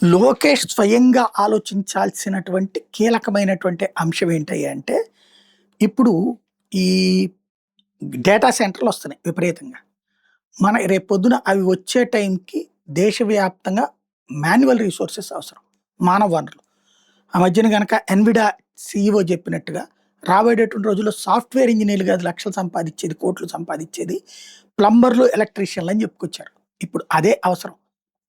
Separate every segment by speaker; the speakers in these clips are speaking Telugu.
Speaker 1: లోకేష్ స్వయంగా ఆలోచించాల్సినటువంటి కీలకమైనటువంటి అంశం ఏంటయ్యా అంటే, ఇప్పుడు ఈ డేటా సెంటర్‌లు వస్తున్నాయి విపరీతంగా. రేపొద్దున అవి వచ్చే టైంకి దేశవ్యాప్తంగా మాన్యువల్ రిసోర్సెస్ అవసరం. మానవ వనరులు. ఆ మధ్యన గనక ఎన్విడా సీఈఓ చెప్పినట్టుగా రాబోయేటటువంటి రోజుల్లో సాఫ్ట్‌వేర్ ఇంజినీర్లు కాదు లక్షలు సంపాదించేది, కోట్లు సంపాదించేది ప్లంబర్‌లు, ఎలక్ట్రీషియన్‌లు అని చెప్పుకొచ్చారు. ఇప్పుడు అదే అవసరం.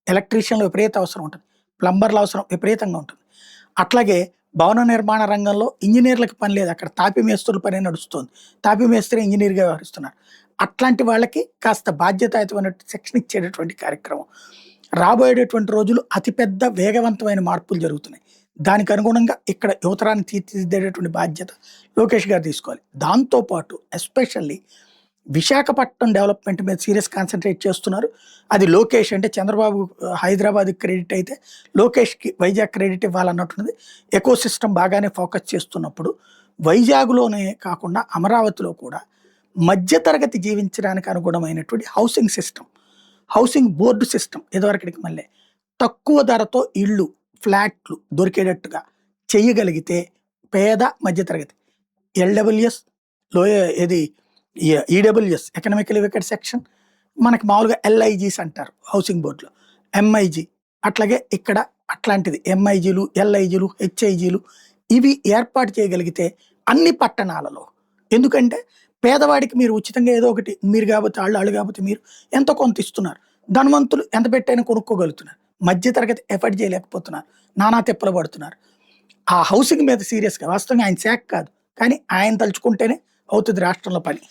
Speaker 1: ఎలక్ట్రీషియన్‌లు విపరీత అవసరం ఉంటది. ప్లంబర్‌ల అవసరం విపరీతంగా ఉంటుంది. అట్లాగే భవన నిర్మాణ రంగంలో ఇంజినీర్‌లకి పని లేదు. అక్కడ తాపి మేస్త్రుల పనే నడుస్తోంది. తాపి మేస్త్రి ఇంజినీర్‌గా వ్యవహరిస్తున్నారు. అట్లాంటి వాళ్ళకి కాస్త బాధ్యతాయుతమైన శిక్షణ ఇచ్చేటటువంటి కార్యక్రమం. రాబోయేటటువంటి రోజులు అతిపెద్ద వేగవంతమైన మార్పులు జరుగుతున్నాయి. దానికి అనుగుణంగా ఇక్కడ యువతరాన్ని తీర్చిదిద్దేటటువంటి బాధ్యత లోకేష్ గారు తీసుకోవాలి. దాంతో పాటు ఎస్పెషల్లీ విశాఖపట్నం డెవలప్‌మెంట్ మీద సీరియస్ కాన్సంట్రేట్ చేస్తున్నారు. అది లోకేష్ అంటే చంద్రబాబు హైదరాబాద్‌కి క్రెడిట్ అయితే, లోకేష్‌కి వైజాగ్ క్రెడిట్ ఇవ్వాలన్నట్టున్నది. ఎకోసిస్టమ్ బాగానే ఫోకస్ చేస్తున్నప్పుడు, వైజాగ్‌లోనే కాకుండా అమరావతిలో కూడా మధ్య తరగతి జీవించడానికి అనుగుణమైనటువంటి housing system, housing board system ఇదివరకటికి మళ్ళీ తక్కువ ధరతో ఇళ్ళు, ఫ్లాట్లు దొరికేటట్టుగా చేయగలిగితే పేద మధ్య తరగతి ఎల్‌డబ్ల్యూఎస్ లోయ ఏది ఈడబ్ల్యూఎస్ ఎకనామికల్లీ వీకర్ సెక్షన్, మనకి మామూలుగా ఎల్ఐజీస్ అంటారు హౌసింగ్ బోర్డ్‌లో. ఎంఐజీ అట్లాగే ఇక్కడ అట్లాంటిది ఎంఐజీలు, ఎల్ఐజీలు, హెచ్ఐజీలు ఇవి ఏర్పాటు చేయగలిగితే అన్ని పట్టణాలలో. ఎందుకంటే పేదవాడికి మీరు ఉచితంగా ఏదో ఒకటి మీరు కాకపోతే ఆళ్ళు కాకపోతే మీరు ఎంతో కొంత ఇస్తున్నారు. ధనవంతులు ఎంత పెట్టైనా కొనుక్కోగలుగుతున్నారు. మధ్య తరగతి ఎఫర్ట్ చేయలేకపోతున్నారు. నానా తిప్పలు పడుతున్నారు. ఆ హౌసింగ్ మీద సీరియస్‌గా వాస్తవంగా ఆయన శాఖ కాదు. కానీ ఆయన తలుచుకుంటేనే అవుతది రాష్ట్రంలో పని.